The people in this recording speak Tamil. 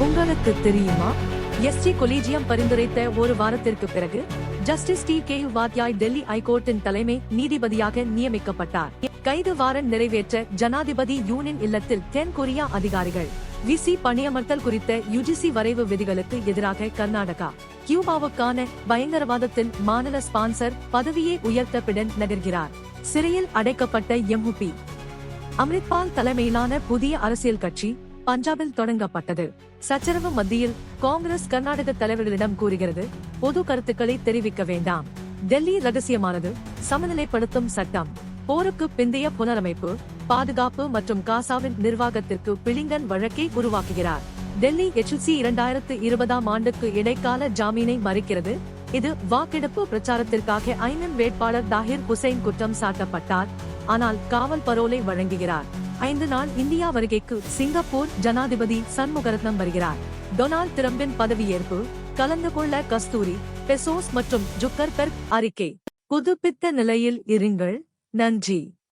உங்களுக்கு தெரியுமா? எஸ்டி கொலீஜியம் பரிந்துரைத்த ஒரு வாரத்திற்கு பிறகு ஜஸ்டிஸ் டி.கே. உபாத்யாய் டெல்லி ஐகோர்ட்டின் தலைமை நீதிபதியாக நியமிக்கப்பட்டார். கைது வாரண்ட் நிறைவேற்ற ஜனாதிபதி யூனியன் இல்லத்தில் தென் கொரியா அதிகாரிகள். விசி பணியமர்த்தல் குறித்த யுஜிசி வரைவு விதிகளுக்கு எதிராக கர்நாடகா கியூபாவுக்கான பயங்கரவாதத்தின் மாநில ஸ்பான்சர் பதவியை உயர்த்த பிடன் நகர்கிறார். சிறையில் அடைக்கப்பட்ட எம்.பி. அம்ரித்பால் தலைமையிலான புதிய அரசியல் கட்சி பஞ்சாபில் தொடங்கப்பட்டது. சச்சரவு மத்தியில் காங்கிரஸ் கர்நாடக தலைவர்களிடம் கூறுகிறது, பொது கருத்துக்களை தெரிவிக்க வேண்டாம். டெல்லி ரகசியமானது. சமநிலைப்படுத்தும் சட்டம். போருக்கு பிந்தைய புனரமைப்பு, பாதுகாப்பு மற்றும் காசாவின் நிர்வாகத்திற்கு பிளிங்கன் வழக்கை உருவாக்குகிறார். டெல்லி HC 2020 ஆண்டுக்கு இடைக்கால ஜாமீனை மறுக்கிறது. இது வாக்கெடுப்பு பிரச்சாரத்திற்காக ஐஎன்எம் வேட்பாளர் தாஹிர் ஹுசைன் குற்றம் சாட்டப்பட்டார், ஆனால் காவல் பரோலை வழங்குகிறார். 5 நாள் இந்தியா வருகைக்கு சிங்கப்பூர் ஜனாதிபதி சண்முகரத்னம் வருகிறார். டொனால்ட் டிரம்பின் பதவியேற்பு. கலந்து கொள்ள கஸ்தூரி, பெசோஸ் மற்றும் ஜுக்கர்பெர்க் அறிக்கை. புதுப்பித்த நிலையில் இருங்கள். நன்றி.